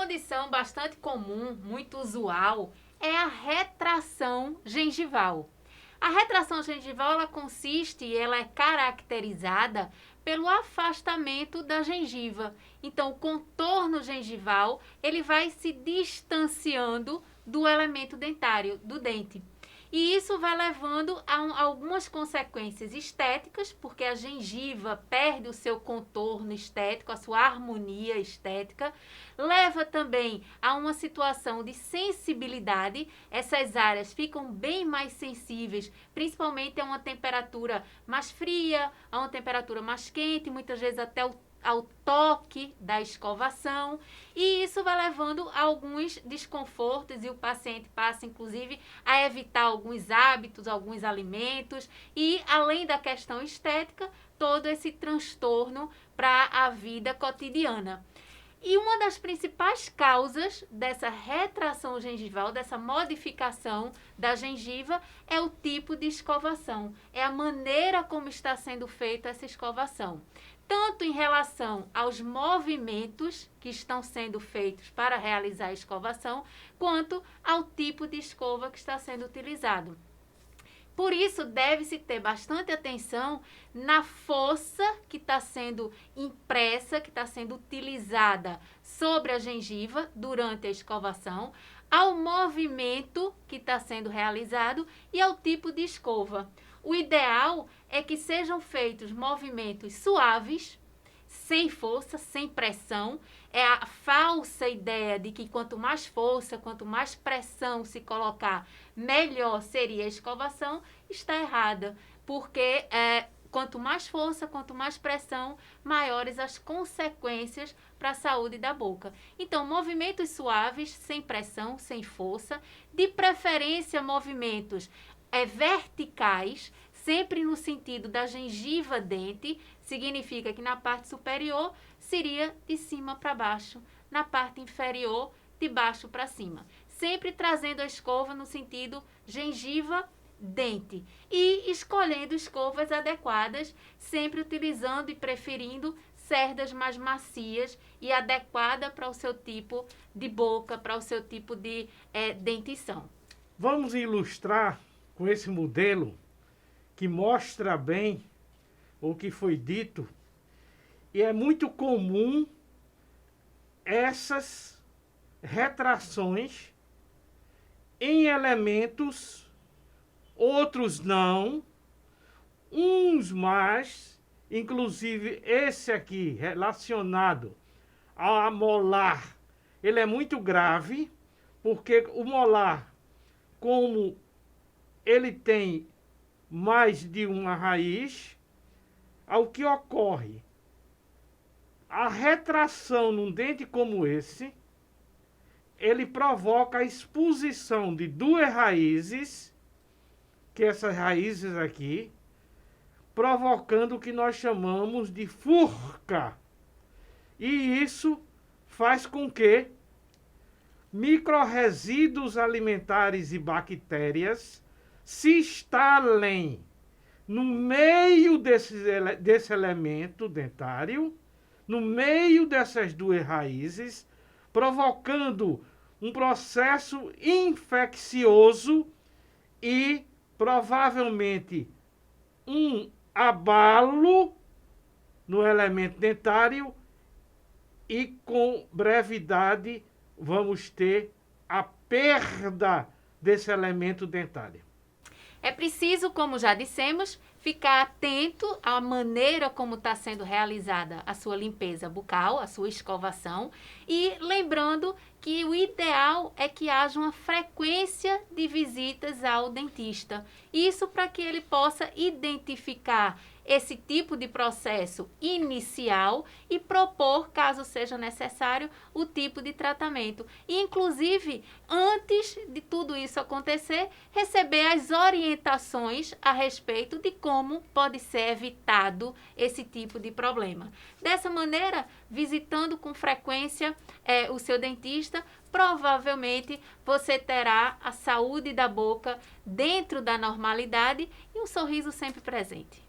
condição bastante comum, muito usual, é a retração gengival. A retração gengival ela consiste e ela é caracterizada pelo afastamento da gengiva. Então, o contorno gengival ele vai se distanciando do elemento dentário, do dente. E isso vai levando a algumas consequências estéticas, porque a gengiva perde o seu contorno estético, a sua harmonia estética. Leva também a uma situação de sensibilidade. Essas áreas ficam bem mais sensíveis, principalmente a uma temperatura mais fria, a uma temperatura mais quente, muitas vezes até ao toque da escovação, e isso vai levando a alguns desconfortos e o paciente passa inclusive a evitar alguns hábitos, alguns alimentos e além da questão estética, todo esse transtorno para a vida cotidiana. E uma das principais causas dessa retração gengival, dessa modificação da gengiva, é o tipo de escovação, é a maneira como está sendo feita essa escovação. Tanto em relação aos movimentos que estão sendo feitos para realizar a escovação, quanto ao tipo de escova que está sendo utilizado. Por isso, deve-se ter bastante atenção na força que está sendo impressa, que está sendo utilizada sobre a gengiva durante a escovação, ao movimento que está sendo realizado e ao tipo de escova. O ideal é que sejam feitos movimentos suaves, sem força, sem pressão. É a falsa ideia de que quanto mais força, quanto mais pressão se colocar, melhor seria a escovação, está errada, porque quanto mais força, quanto mais pressão, maiores as consequências para a saúde da boca. Então, movimentos suaves, sem pressão, sem força, de preferência movimentos verticais, sempre no sentido da gengiva dente, significa que na parte superior seria de cima para baixo, na parte inferior de baixo para cima. Sempre trazendo a escova no sentido gengiva dente e escolhendo escovas adequadas, sempre utilizando e preferindo cerdas mais macias e adequada para o seu tipo de boca, para o seu tipo de dentição. Vamos ilustrar com esse modelo que mostra bem o que foi dito, e é muito comum essas retrações em elementos, outros não, uns mais, inclusive esse aqui relacionado à molar, ele é muito grave, porque o molar, como ele tem mais de uma raiz, ao que ocorre? A retração num dente como esse, ele provoca a exposição de duas raízes, que essas raízes aqui, provocando o que nós chamamos de furca. E isso faz com que micro-resíduos alimentares e bactérias se instalem no meio desse elemento dentário, no meio dessas duas raízes, provocando um processo infeccioso e provavelmente um abalo no elemento dentário e com brevidade vamos ter a perda desse elemento dentário. É preciso, como já dissemos, ficar atento à maneira como está sendo realizada a sua limpeza bucal, a sua escovação, e lembrando que o ideal é que haja uma frequência de visitas ao dentista. Isso para que ele possa identificar esse tipo de processo inicial e propor, caso seja necessário, o tipo de tratamento. E, inclusive, antes de tudo isso acontecer, receber as orientações a respeito de como pode ser evitado esse tipo de problema. Dessa maneira, visitando com frequência o seu dentista, provavelmente você terá a saúde da boca dentro da normalidade e um sorriso sempre presente.